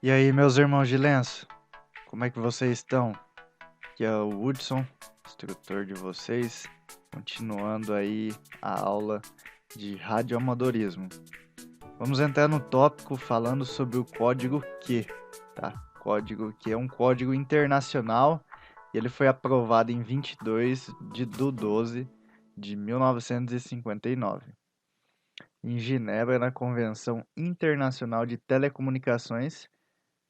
E aí, meus irmãos de lenço, como é que vocês estão? Aqui é o Hudson, instrutor de vocês, continuando aí a aula de radioamadorismo. Vamos entrar no tópico falando sobre o código Q, tá? Código Q é um código internacional e ele foi aprovado em 22/12 de 1959, em Genebra, na Convenção Internacional de Telecomunicações.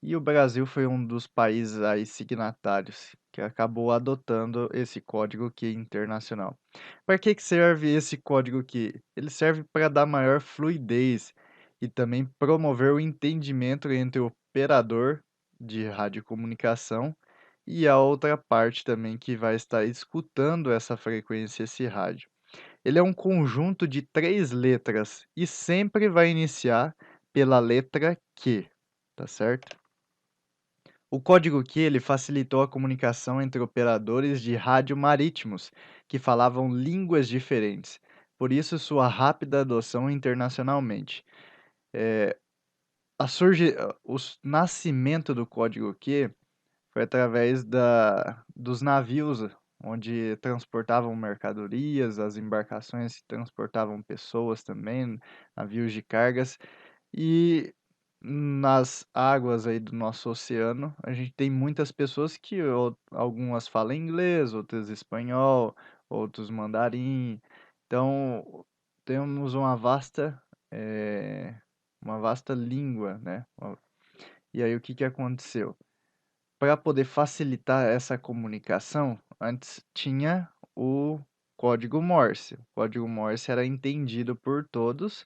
E o Brasil foi um dos países aí signatários que acabou adotando esse código Q internacional. Para que serve esse código Q? Ele serve para dar maior fluidez e também promover o entendimento entre o operador de radiocomunicação e a outra parte também que vai estar escutando essa frequência, esse rádio. Ele é um conjunto de 3 letras e sempre vai iniciar pela letra Q, tá certo? O código Q ele facilitou a comunicação entre operadores de rádio marítimos que falavam línguas diferentes, por isso sua rápida adoção internacionalmente. Eh, o nascimento do código Q foi através dos navios, onde transportavam mercadorias, as embarcações que transportavam pessoas também, navios de cargas. E nas águas aí do nosso oceano, a gente tem muitas pessoas que algumas falam inglês, outras espanhol, outros mandarim. Então, temos eh, uma vasta língua, né? E aí, o que que aconteceu? Para poder facilitar essa comunicação, antes tinha o código Morse. O código Morse era entendido por todos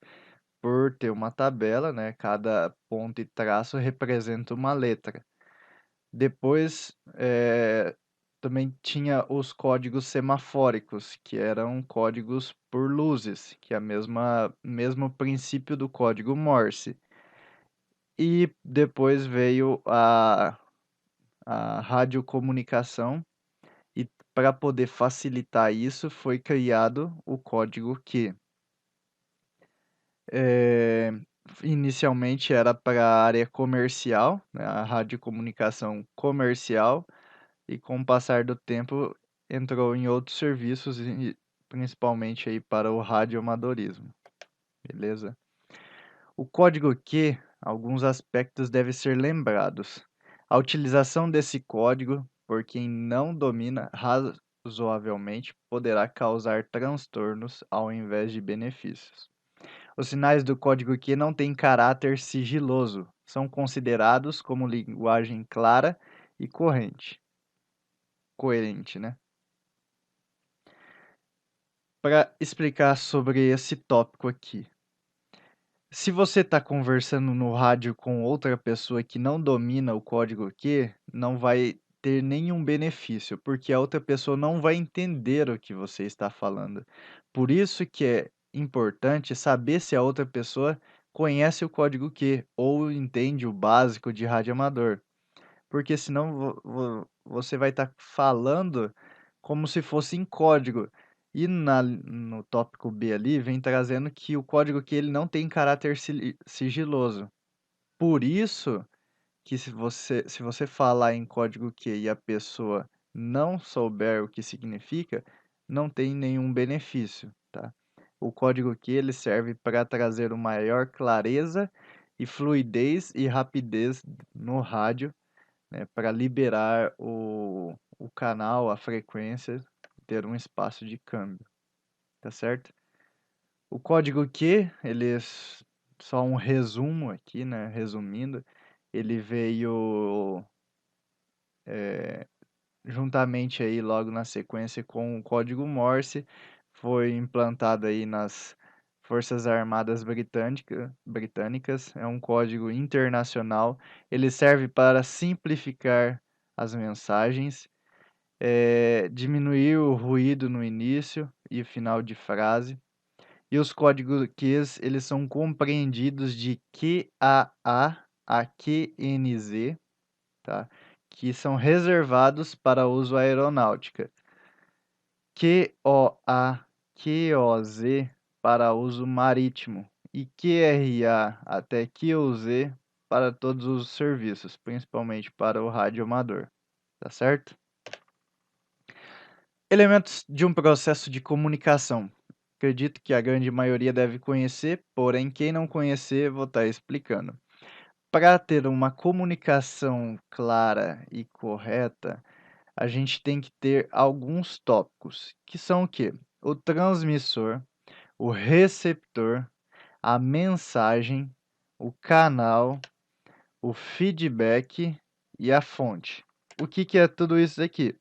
por ter uma tabela, né? Cada ponto e traço representa uma letra. Depois, também tinha os códigos semafóricos, que eram códigos por luzes, que é mesmo princípio do código Morse. E depois veio a radiocomunicação, e para poder facilitar isso, foi criado o código Q. Eh, Inicialmente era para a área comercial, né, a radiocomunicação comercial, e com o passar do tempo entrou em outros serviços, e principalmente aí para o radioamadorismo, beleza? O código Q, alguns aspectos devem ser lembrados. A utilização desse código por quem não domina razoavelmente poderá causar transtornos ao invés de benefícios. Os sinais do código Q não têm caráter sigiloso, são considerados como linguagem clara e coerente, né? Para explicar sobre esse tópico aqui. Se você está conversando no rádio com outra pessoa que não domina o código Q, não vai ter nenhum benefício, porque a outra pessoa não vai entender o que você está falando. Por isso que é importante saber se a outra pessoa conhece o código Q ou entende o básico de rádio amador, porque senão você vai estar falando como se fosse em código. E no tópico B ali vem trazendo que o código que ele não tem caráter sigiloso. Por isso que se você falar em código Q e a pessoa não souber o que significa, não tem nenhum benefício, tá? O código Q ele serve para trazer uma maior clareza e fluidez e rapidez no rádio, né, para liberar o canal, a frequência, ter um espaço de câmbio, tá certo? O código Q, só um resumo aqui, né, resumindo, ele veio juntamente aí logo na sequência com o código Morse, foi implantado aí nas Forças Armadas Britânicas, é um código internacional, ele serve para simplificar as mensagens, diminuir o ruído no início e final de frase. E os códigos Qs, eles são compreendidos de QAA a QNZ, tá? Que são reservados para uso aeronáutica. QOA, QOZ para uso marítimo e QRA até QZ para todos os serviços, principalmente para o rádio amador, tá certo? Elementos de um processo de comunicação. Acredito que a grande maioria deve conhecer, porém quem não conhecer, vou estar explicando. Para ter uma comunicação clara e correta, a gente tem que ter alguns tópicos, que são o quê? O transmissor, o receptor, a mensagem, o canal, o feedback e a fonte. O que que é tudo isso aqui?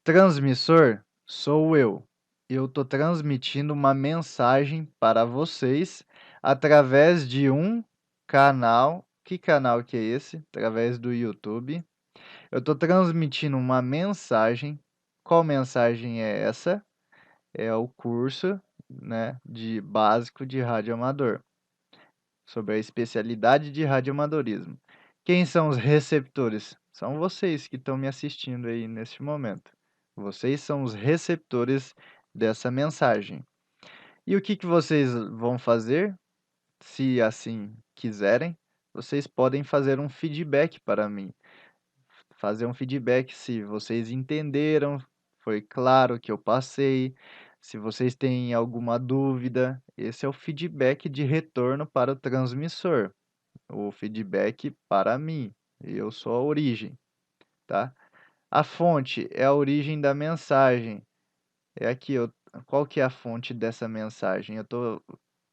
Transmissor sou eu. Eu estou transmitindo uma mensagem para vocês através de um canal. Que canal que é esse? Através do YouTube. Eu estou transmitindo uma mensagem. Qual mensagem é essa? É o curso, né, de básico de rádio amador, sobre a especialidade de radioamadorismo. Quem são os receptores? São vocês que estão me assistindo aí neste momento. Vocês são os receptores dessa mensagem. E o que que vocês vão fazer? Se assim quiserem, vocês podem fazer um feedback para mim. Fazer um feedback se vocês entenderam, foi claro o que eu passei, se vocês têm alguma dúvida. Esse é o feedback de retorno para o transmissor, o feedback para mim. Eu sou a origem, tá? A fonte é a origem da mensagem. É aqui, qual que é a fonte dessa mensagem? Eu estou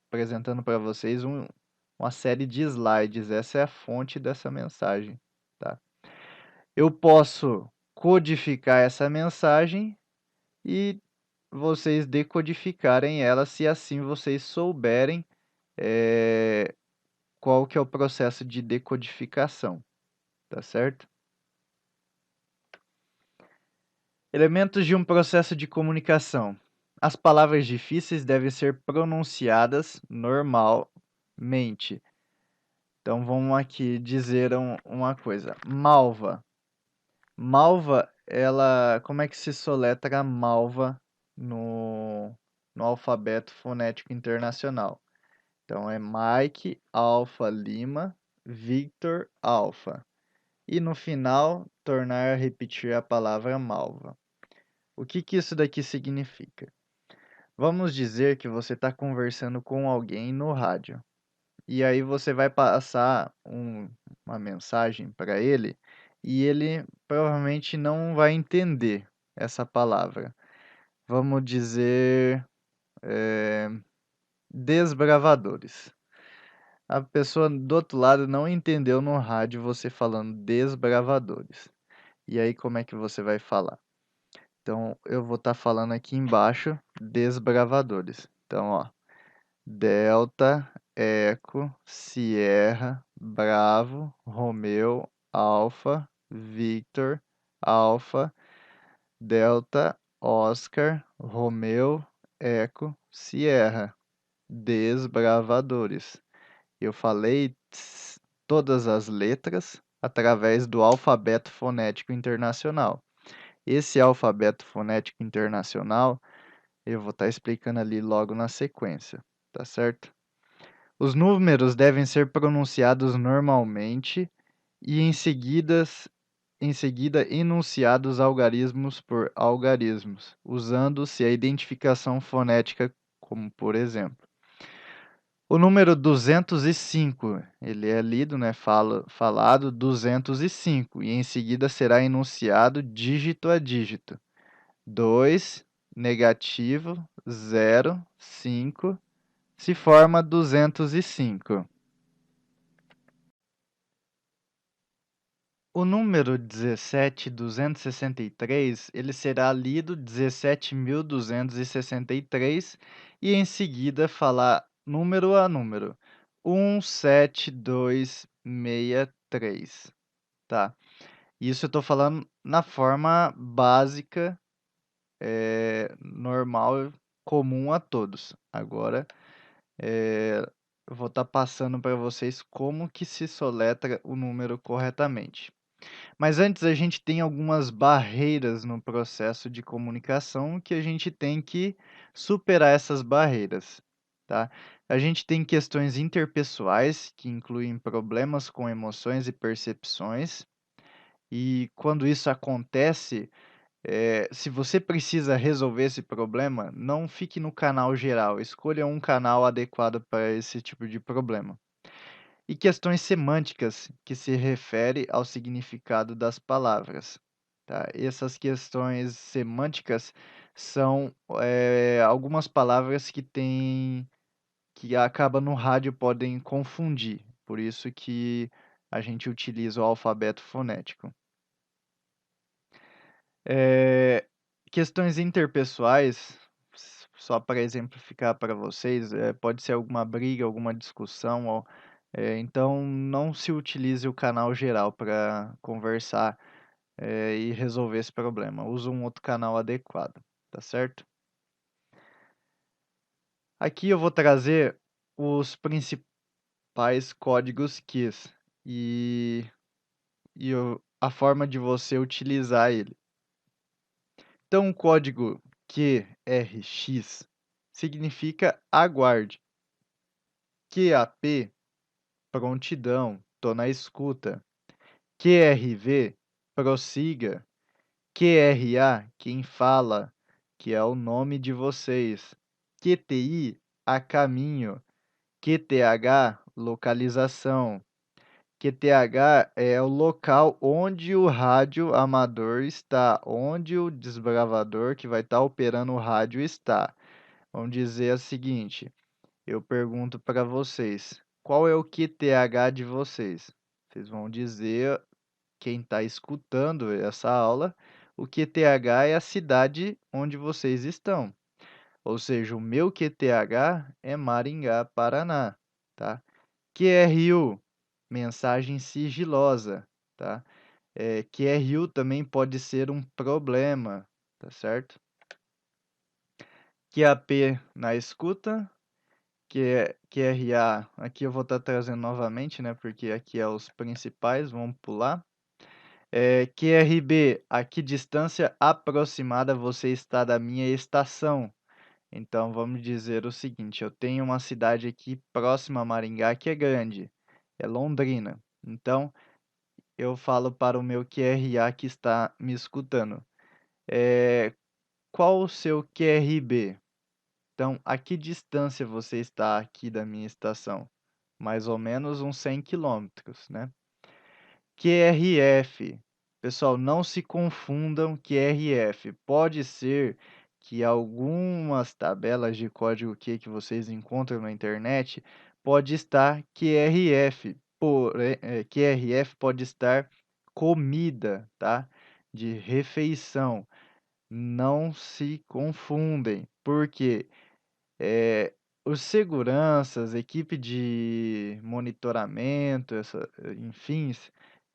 apresentando para vocês uma série de slides. Essa é a fonte dessa mensagem, tá? Eu posso codificar essa mensagem e vocês decodificarem ela se assim vocês souberem qual que é o processo de decodificação, tá certo? Elementos de um processo de comunicação. As palavras difíceis devem ser pronunciadas normalmente. Então vamos aqui dizer uma coisa. Malva. Malva, ela, como é que se soletra malva no alfabeto fonético internacional? Então é Mike, Alfa, Lima, Victor, Alfa. E no final, tornar a repetir a palavra malva. O que que isso daqui significa? Vamos dizer que você está conversando com alguém no rádio. E aí você vai passar uma mensagem para ele e ele provavelmente não vai entender essa palavra. Vamos dizer desbravadores. A pessoa do outro lado não entendeu no rádio você falando desbravadores. E aí como é que você vai falar? Então eu vou estar falando aqui embaixo desbravadores. Então, ó, Delta, Eco, Sierra, Bravo, Romeo, Alfa, Victor, Alfa, Delta, Oscar, Romeo, Eco, Sierra. Desbravadores. Eu falei todas as letras através do alfabeto fonético internacional. Esse alfabeto fonético internacional eu vou estar explicando ali logo na sequência, tá certo? Os números devem ser pronunciados normalmente e em seguida enunciados algarismos por algarismos, usando-se a identificação fonética, como por exemplo. O número 205, ele é lido, né, falado 205, e em seguida será enunciado dígito a dígito. 2, negativo, 0, 5, se forma 205. O número 17.263, ele será lido 17.263 e em seguida falar número a número. 17263, tá? Isso eu estou falando na forma básica, normal, comum a todos. Agora, eu vou estar passando para vocês como que se soletra o número corretamente. Mas antes a gente tem algumas barreiras no processo de comunicação que a gente tem que superar essas barreiras. tá? A gente tem questões interpessoais, que incluem problemas com emoções e percepções, e quando isso acontece, se você precisa resolver esse problema, não fique no canal geral, escolha um canal adequado para esse tipo de problema. E questões semânticas, que se refere ao significado das palavras, tá? Essas questões semânticas são, algumas palavras que acaba no rádio podem confundir, por isso que a gente utiliza o alfabeto fonético. Eh, Questões interpessoais, só para exemplificar para vocês, pode ser alguma briga, alguma discussão, então não se utilize o canal geral para conversar, e resolver esse problema. Use um outro canal adequado, tá certo? Aqui eu vou trazer os principais códigos KISS e, a forma de você utilizar ele. Então, o código QRX significa aguarde. QAP, prontidão, tô na escuta. QRV, prossiga. QRA, quem fala, que é o nome de vocês. QTI, a caminho. QTH, localização. QTH é o local onde o rádio amador está, onde o desbravador que vai estar operando o rádio está. Vamos dizer o seguinte, eu pergunto para vocês, qual é o QTH de vocês? Vocês vão dizer, quem está escutando essa aula, o QTH é a cidade onde vocês estão. Ou seja, o meu QTH é Maringá, Paraná, tá? QRU, mensagem sigilosa, tá? QRU também pode ser um problema, tá certo? QAP na escuta, QRA, aqui eu vou estar trazendo novamente, né? Porque aqui é os principais, vamos pular. QRB, a que distância aproximada você está da minha estação? Então vamos dizer o seguinte, eu tenho uma cidade aqui próxima a Maringá que é grande, é Londrina. Então eu falo para o meu QRA que está me escutando. Qual o seu QRB? Então, a que distância você está aqui da minha estação? Mais ou menos uns 100 quilômetros, né? QRF. Pessoal, não se confundam QRF. Pode ser que algumas tabelas de código Q que vocês encontram na internet pode estar QRF. QRF pode estar comida, tá? De refeição. Não se confundem, porque os seguranças, equipe de monitoramento, enfim,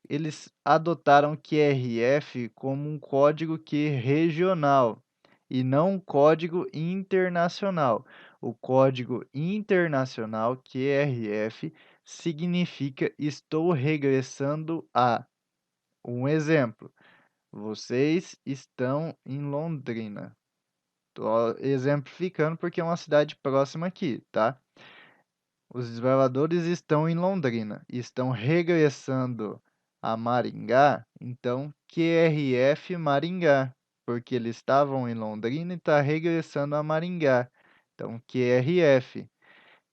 eles adotaram QRF como um código Q regional e não um código internacional. O código internacional QRF significa estou regressando a. Um exemplo, vocês estão em Londrina. Estou exemplificando porque é uma cidade próxima aqui, tá? Os desbravadores estão em Londrina, estão regressando a Maringá, então QRF Maringá, porque eles estavam em Londrina e está regressando a Maringá. Então QRF.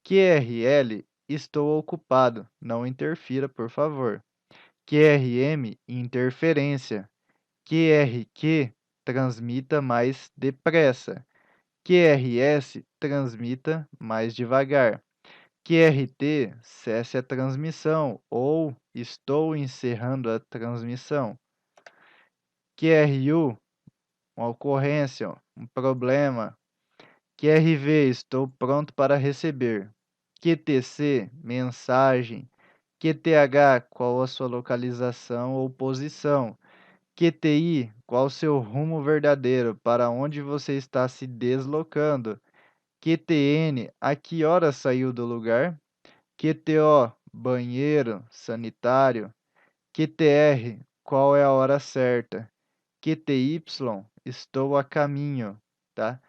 QRL, estou ocupado, não interfira, por favor. QRM, interferência. QRQ, transmita mais depressa. QRS, transmita mais devagar. QRT, cesse a transmissão ou estou encerrando a transmissão. QRU, uma ocorrência, um problema. QRV, estou pronto para receber. QTC, mensagem. QTH, qual a sua localização ou posição. QTI, qual o seu rumo verdadeiro, para onde você está se deslocando. QTN, a que hora saiu do lugar? QTO, banheiro, sanitário. QTR, qual é a hora certa? QTY, estou a caminho, tá?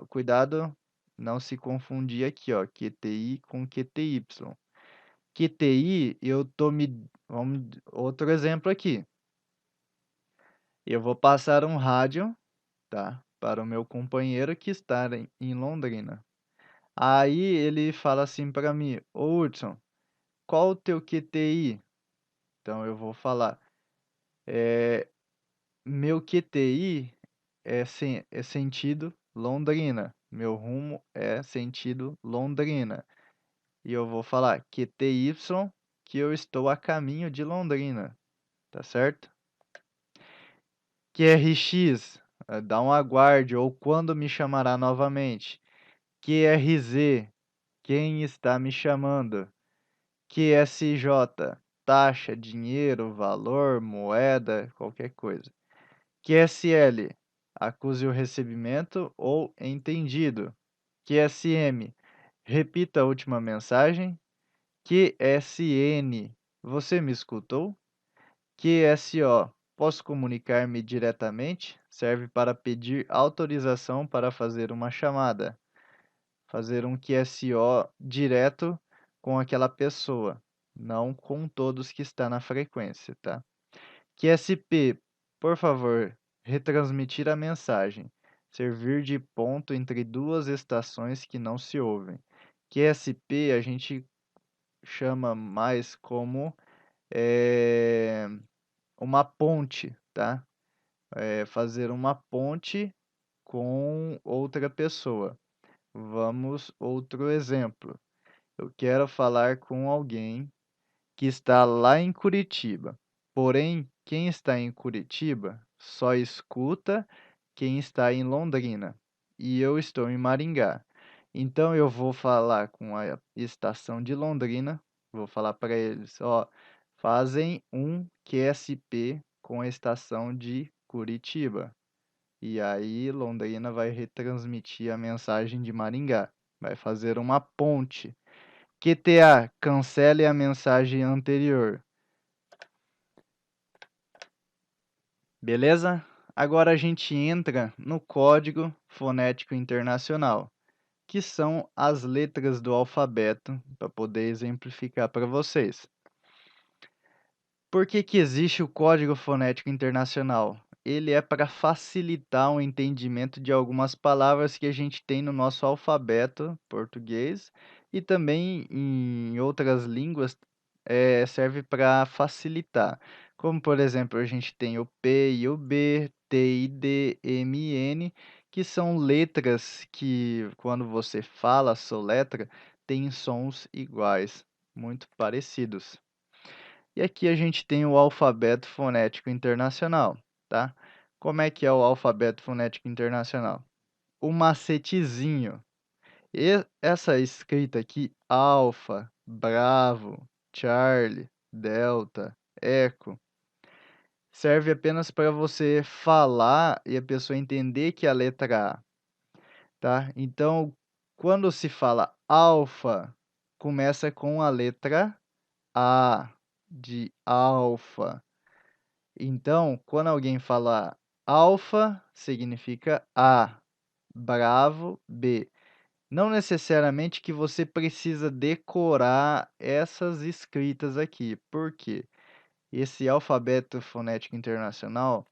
Cuidado não se confundir aqui, ó, QTI com QTY. QTI, eu tô outro exemplo aqui. Eu vou passar um rádio, tá, para o meu companheiro que está em Londrina. Aí ele fala assim para mim: ô Hudson, qual o teu QTI? Então eu vou falar, meu QTI é sentido Londrina, meu rumo é sentido Londrina. E eu vou falar QTY, que eu estou a caminho de Londrina, tá certo? QRX, dá um aguarde ou quando me chamará novamente. QRZ, quem está me chamando. QSJ, taxa, dinheiro, valor, moeda, qualquer coisa. QSL, acuse o recebimento ou entendido. QSM, repita a última mensagem. QSN, você me escutou? QSO, posso comunicar-me diretamente? Serve para pedir autorização para fazer uma chamada. Fazer um QSO direto com aquela pessoa, não com todos que está na frequência, tá? QSP, por favor, retransmitir a mensagem. Servir de ponto entre duas estações que não se ouvem. QSP a gente chama mais como uma ponte, tá? Fazer uma ponte com outra pessoa. Vamos outro exemplo. Eu quero falar com alguém que está lá em Curitiba. Porém, quem está em Curitiba só escuta quem está em Londrina. E eu estou em Maringá. Então eu vou falar com a estação de Londrina, vou falar para eles, ó, fazem um QSP com a estação de Curitiba. E aí Londrina vai retransmitir a mensagem de Maringá, vai fazer uma ponte. QTA, cancele a mensagem anterior. Beleza? Agora a gente entra no Código Fonético Internacional, que são as letras do alfabeto, para poder exemplificar para vocês. Por que que existe o Código Fonético Internacional? Ele é para facilitar o entendimento de algumas palavras que a gente tem no nosso alfabeto português e também em outras línguas serve para facilitar. Como, por exemplo, a gente tem o P e o B, T e D, M e N, que são letras que, quando você fala, soletra, têm sons iguais, muito parecidos. E aqui a gente tem o alfabeto fonético internacional, tá? Como é que é o alfabeto fonético internacional? O macetezinho. E essa escrita aqui, alfa, bravo, Charlie, delta, eco, serve apenas para você falar e a pessoa entender que é a letra A, tá? Então, quando se fala alfa, começa com a letra A de alfa. Então, quando alguém fala alfa, significa A, bravo, B. Não necessariamente que você precisa decorar essas escritas aqui. Por quê? Esse alfabeto fonético internacional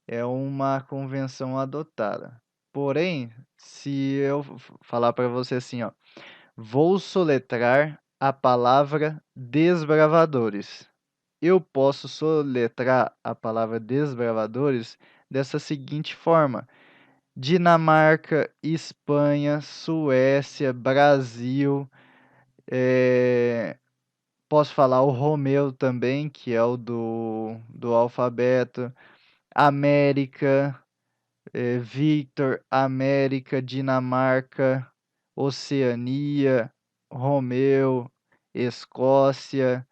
é uma convenção adotada. Porém, se eu falar para você assim, ó, vou soletrar a palavra desbravadores. Eu posso soletrar a palavra desbravadores dessa seguinte forma: Dinamarca, Espanha, Suécia, Brasil. Posso falar o Romeu também, que é o do alfabeto. América, Victor, América, Dinamarca, Oceania, Romeu, Escócia,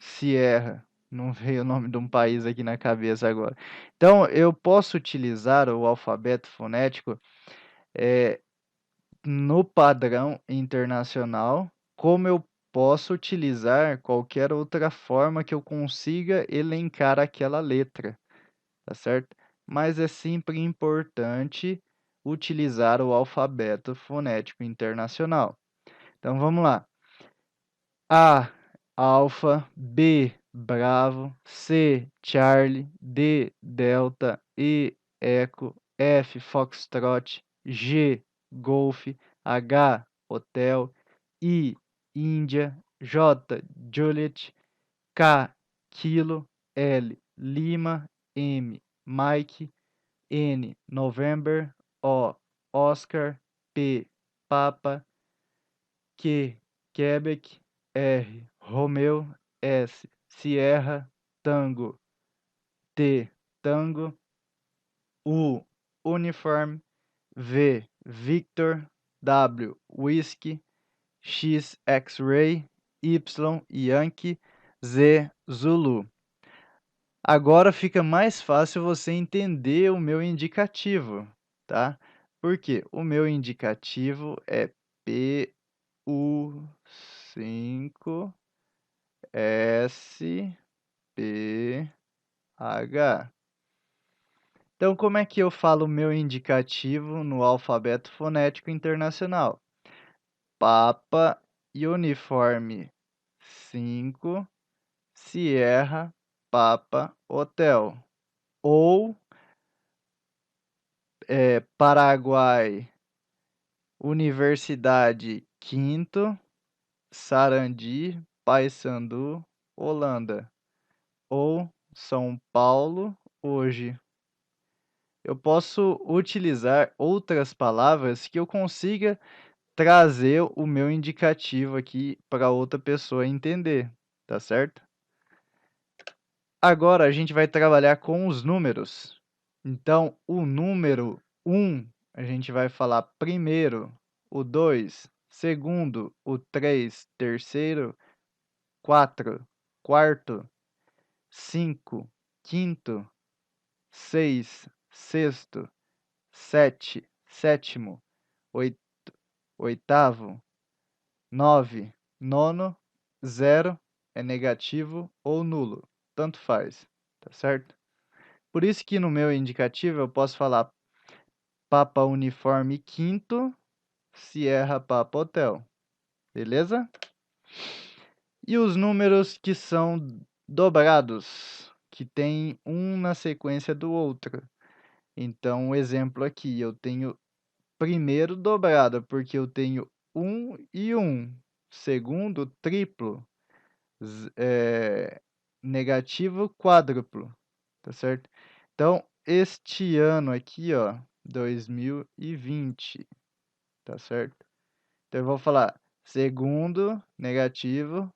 Sierra. Não veio o nome de um país aqui na cabeça agora. Então, eu posso utilizar o alfabeto fonético no padrão internacional, como eu posso utilizar qualquer outra forma que eu consiga elencar aquela letra, tá certo? Mas é sempre importante utilizar o alfabeto fonético internacional. Então vamos lá. A, alfa, B, bravo, C, Charlie, D, delta, E, eco, F, foxtrot, G, golf, H, hotel, I, Índia, J, Juliet, K, kilo, L, Lima, M, Mike, N, November, O, Oscar, P, Papa, Q, Quebec, R, Romeu, S, Sierra, Tango, T, Tango, U, Uniform, V, Victor, W, Whisky, X, X-Ray, Y, Yankee, Z, Zulu. Agora fica mais fácil você entender o meu indicativo, tá? Porque o meu indicativo é PU5 SPH. Então, como é que eu falo meu indicativo no alfabeto fonético internacional? Papa Uniforme 5 Sierra Papa Hotel. Ou Paraguai Universidade Quinto Sarandi Paysandu Holanda. Ou São Paulo hoje. Eu posso utilizar outras palavras que eu consiga trazer o meu indicativo aqui para outra pessoa entender, tá certo? Agora a gente vai trabalhar com os números. Então, o número 1, a gente vai falar primeiro, o 2, segundo, o 3, terceiro, 4, quarto, 5, quinto, 6, sexto, 7, sétimo, oitavo, 9, nono, 0 é negativo ou nulo, tanto faz, tá certo? Por isso que no meu indicativo eu posso falar Papa Uniforme Quinto, Sierra Papa Hotel, beleza? E os números que são dobrados, que tem um na sequência do outro. Então, um exemplo aqui, eu tenho primeiro dobrado, porque eu tenho 1 e 1. Segundo, triplo. Negativo, quádruplo. Tá certo? Então, este ano aqui, ó, 2020. Tá certo? Então, eu vou falar segundo, negativo.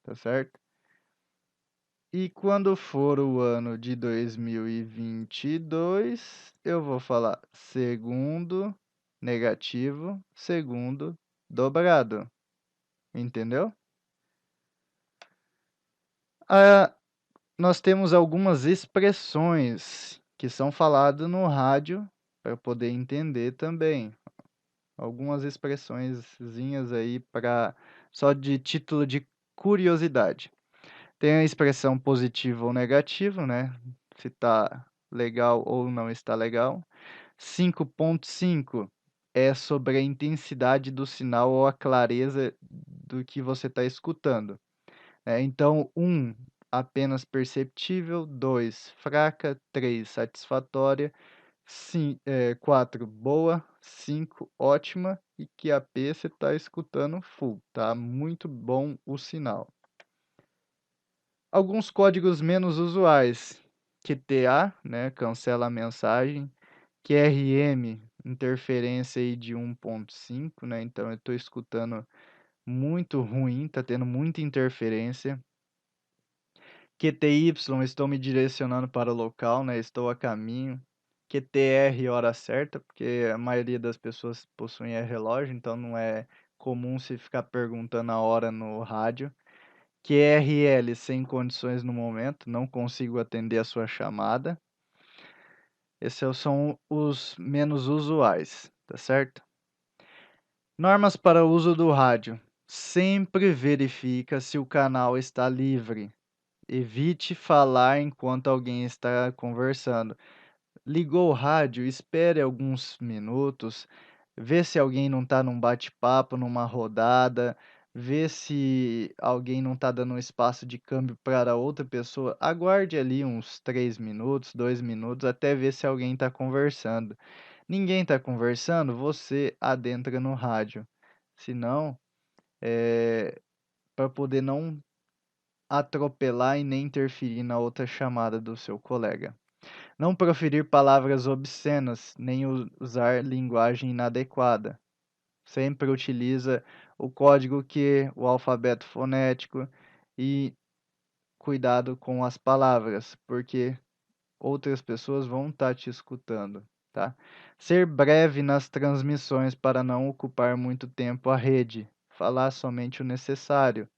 Tá certo? E quando for o ano de 2022, eu vou falar segundo, segundo, dobrado. Entendeu? Ah, nós temos algumas expressões que são faladas no rádio para poder entender também. Algumas expressõezinhas aí para só de título de curiosidade. Tem a expressão positivo ou negativo, né? Se está legal ou não está legal. 5.5 é sobre a intensidade do sinal ou a clareza do que você está escutando. Então, 1, apenas perceptível. 2, fraca. 3, satisfatória. 4, boa. 5, ótima. E que a P você está escutando full, tá? Muito bom o sinal. Alguns códigos menos usuais. QTA, né? Cancela a mensagem. QRM, interferência aí de 1.5, né? Então eu estou escutando muito ruim, tá tendo muita interferência. QTY, estou me direcionando para o local, né? Estou a caminho. QTR, hora certa, porque a maioria das pessoas possuem relógio, então não é comum se ficar perguntando a hora no rádio. QRL, sem condições no momento, não consigo atender a sua chamada. Esses são os menos usuais, tá certo? Normas para o uso do rádio. Sempre verifica se o canal está livre. Evite falar enquanto alguém está conversando. ligou o rádio, espere alguns minutos, vê se alguém não está num bate-papo, numa rodada, vê se alguém não está dando um espaço de câmbio para outra pessoa. Aguarde ali uns 3 minutos, 2 minutos, até ver se alguém está conversando. Ninguém está conversando, você adentra no rádio. Se não, para poder não atropelar e nem interferir na outra chamada do seu colega. Não proferir palavras obscenas, nem usar linguagem inadequada. Sempre utiliza o código Q, o alfabeto fonético e cuidado com as palavras, porque outras pessoas vão estar te escutando, tá? Ser breve nas transmissões para não ocupar muito tempo a rede. Falar somente o necessário.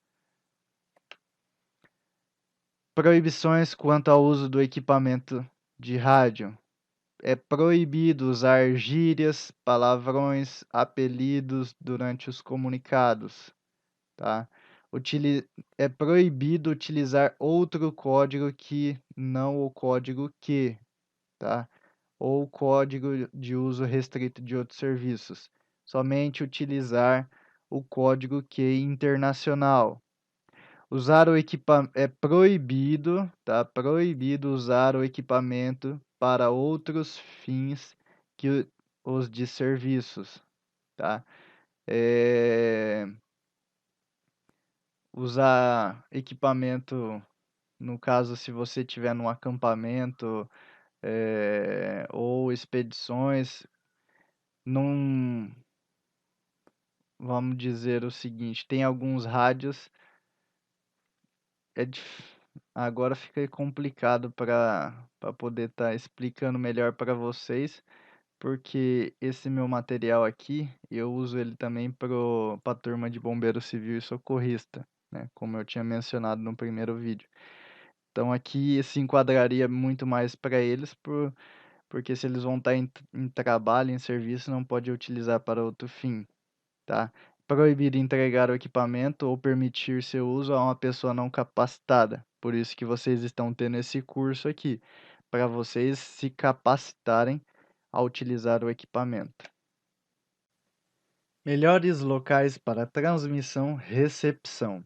Proibições quanto ao uso do equipamento de rádio. É proibido usar gírias, palavrões, apelidos durante os comunicados, tá? É proibido utilizar outro código que não o código Q, tá? Ou código de uso restrito de outros serviços. Somente utilizar o código Q internacional. É proibido, tá? Proibido usar o equipamento para outros fins que os de serviços, tá? É, usar equipamento, no caso, se você estiver num acampamento, ou expedições, não, vamos dizer o seguinte, tem alguns rádios, é dif- agora fica complicado para poder estar explicando melhor para vocês, porque esse meu material aqui, eu uso ele também para a turma de bombeiro civil e socorrista, né? Como eu tinha mencionado no primeiro vídeo. Então aqui se enquadraria muito mais para eles, porque se eles vão estar em trabalho, em serviço, não pode utilizar para outro fim, tá? Proibir entregar o equipamento ou permitir seu uso a uma pessoa não capacitada. Por isso que vocês estão tendo esse curso aqui, para vocês se capacitarem a utilizar o equipamento. Melhores locais para transmissão, recepção.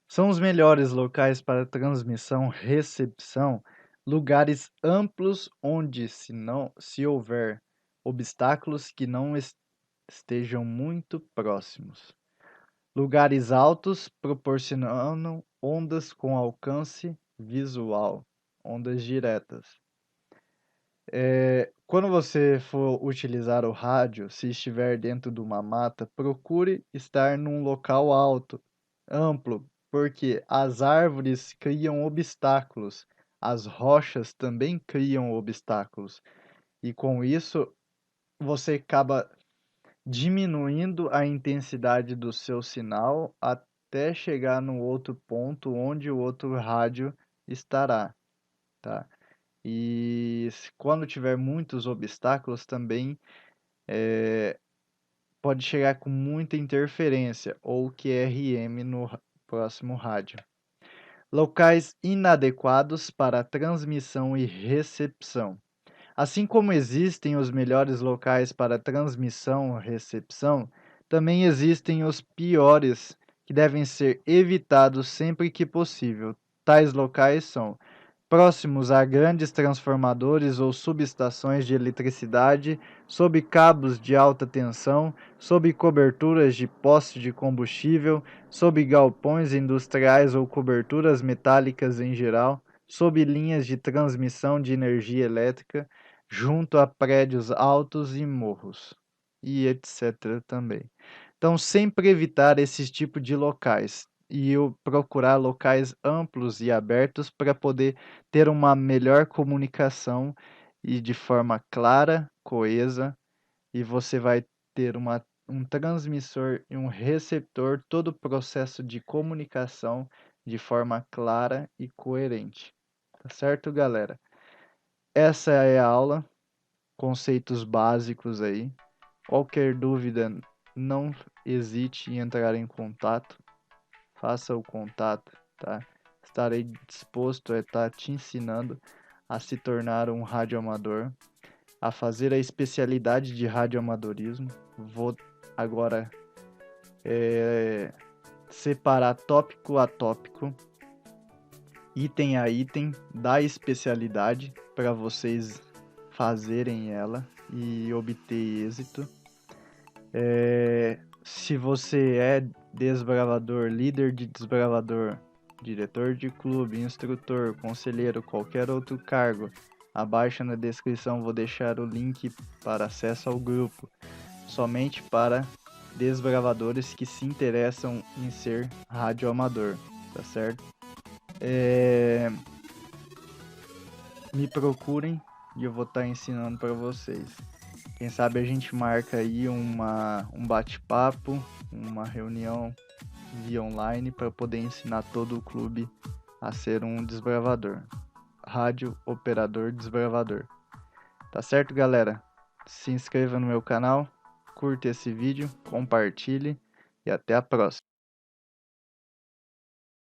São os melhores locais para transmissão, recepção, lugares amplos onde, se houver obstáculos que não estejam muito próximos. Lugares altos proporcionam ondas com alcance visual, ondas diretas. Quando você for utilizar o rádio, se estiver dentro de uma mata, procure estar num local alto, amplo, porque as árvores criam obstáculos, as rochas também criam obstáculos, e com isso você acaba diminuindo a intensidade do seu sinal até chegar no outro ponto onde o outro rádio estará, tá? E quando tiver muitos obstáculos também pode chegar com muita interferência ou QRM no próximo rádio. Locais inadequados para transmissão e recepção. Assim como existem os melhores locais para transmissão e recepção, também existem os piores que devem ser evitados sempre que possível. Tais locais são próximos a grandes transformadores ou subestações de eletricidade, sob cabos de alta tensão, sob coberturas de postes de combustível, sob galpões industriais ou coberturas metálicas em geral, sob linhas de transmissão de energia elétrica, junto a prédios altos e morros, e etc. também. Então, sempre evitar esses tipos de locais e eu procurar locais amplos e abertos para poder ter uma melhor comunicação e de forma clara, coesa, e você vai ter um transmissor e um receptor, todo o processo de comunicação de forma clara e coerente. Tá certo, galera? Essa é a aula, conceitos básicos aí. Qualquer dúvida, não hesite em entrar em contato, faça o contato, tá? Estarei disposto a estar te ensinando a se tornar um radioamador, a fazer a especialidade de radioamadorismo. Vou agora separar tópico a tópico, item a item da especialidade para vocês fazerem ela e obter êxito. Se você é desbravador, líder de desbravador, diretor de clube, instrutor, conselheiro, qualquer outro cargo, abaixo na descrição vou deixar o link para acesso ao grupo, somente para desbravadores que se interessam em ser radioamador, tá certo? Me procurem e eu vou estar ensinando para vocês. Quem sabe a gente marca aí um bate-papo, uma reunião via online para poder ensinar todo o clube a ser um desbravador. Rádio Operador Desbravador. Tá certo, galera? Se inscreva no meu canal, curta esse vídeo, compartilhe e até a próxima.